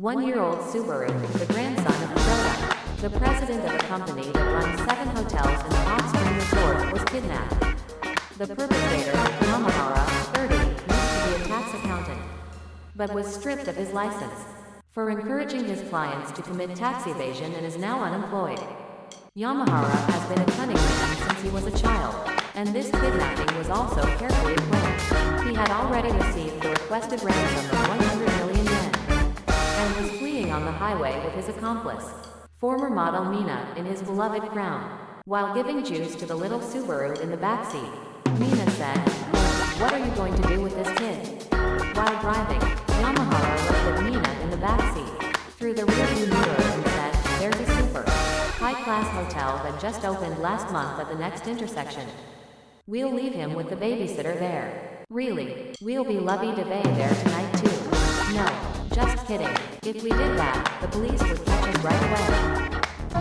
1-year-old Subaru, the grandson of Kadota, the president of a company that runs 7 hotels in the hot spring resort, was kidnapped. The perpetrator, Yamahara, 30, used to be a tax accountant, but was stripped of his license for encouraging his clients to commit tax evasion and is now unemployed. Yamahara has been a cunning man since he was a child, and this kidnapping was also carefully planned. He had already received the requested ransom of 100 million yen, and was fleeing on the highway with his accomplice, former model Mina, in his beloved crown. While giving juice to the little Subaru in the backseat, Mina said, "Hey, what are you going to do with this kid?" While driving, Yamahara looked at Mina in the backseat through the rearview mirror and said, "There's a super high-class hotel that just opened last month at the next intersection. We'll leave him with the babysitter there. Really, we'll be lovey-dovey there tonight too." No, just kidding. If we did that, the police would catch us right away.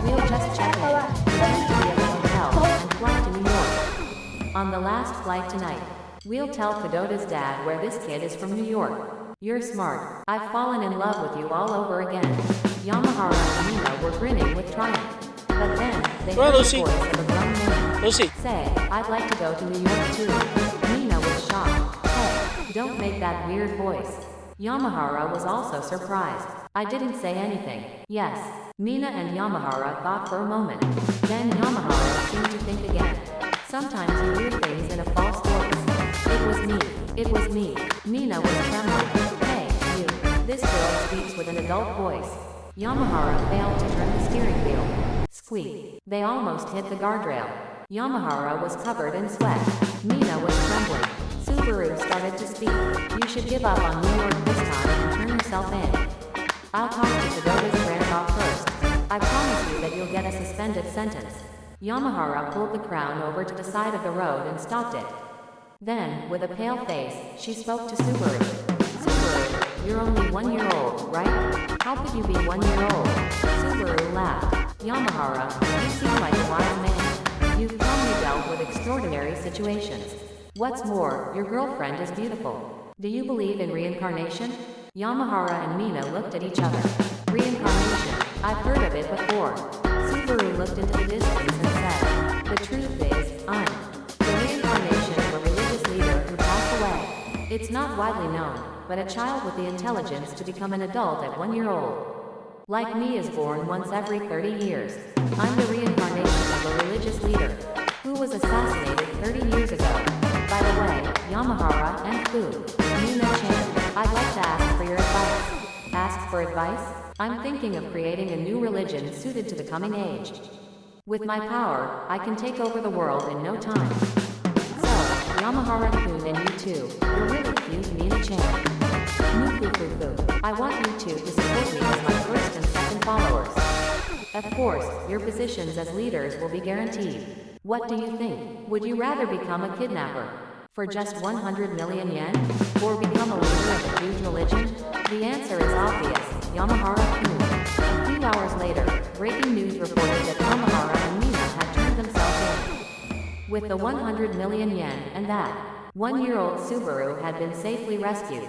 We'll just check in, pretend to be at the hotel, and fly to New York. On the last flight tonight, we'll tell Kadota's dad where this kid is from New York. You're smart. I've fallen in love with you all over again. Yamahara and Mina were grinning with triumph. But then, they heard the voice of a grown man say, "I'd like to go to New York too." Mina was shocked. "Hey, don't make that weird voice." Yamahara was also surprised. "I didn't say anything." "Yes." Mina and Yamahara thought for a moment. Then Yamahara seemed to think again. Sometimes you hear things in a false voice. "It was me. It was me." Mina was trembling. "Hey, you. This girl speaks with an adult voice." Yamahara failed to turn the steering wheel. Squeak. They almost hit the guardrail. Yamahara was covered in sweat. Mina was trembling. Subaru started to speak. "You should give up on New York this time and turn yourself in. I'll talk to Kadota's grandpa first. I promise you that you'll get a suspended sentence." Yamahara pulled the crown over to the side of the road and stopped it. Then, with a pale face, she spoke to Subaru. "Subaru, you're only 1 year old, right? How could you be 1 year old?" Subaru laughed. "Yamahara, you seem like a wise man. You've probably dealt with extraordinary situations. What's more, your girlfriend is beautiful. Do you believe in reincarnation?" Yamahara and Mina looked at each other. "Reincarnation? I've heard of it before." Subaru looked into the distance and said, "The truth is, I'm the reincarnation of a religious leader who passed away. It's not widely known, but a child with the intelligence to become an adult at 1 year old. Like me is born once every 30 years. I'm the reincarnation of a religious leader who was assassinated 30 years ago. By the way, Yamahara and Fu, Mina-chan, I'd like to ask for your advice." "Ask for advice?" "I'm thinking of creating a new religion suited to the coming age. With my power, I can take over the world in no time." "So, Yamahara-kun and you too, you're really cute, Mina-chan. Moo-foo-foo-foo. I want you two to support me as my first and second followers. Of course, your positions as leaders will be guaranteed. What do you think? Would you rather become a kidnapper for just 100 million yen? Or become a leader of a huge religion?" The answer is obvious, Yamahara-kun. A few hours later, breaking news reported that Yamahara and Mina had turned themselves in with the 100 million yen, and that 1-year-old Subaru had been safely rescued.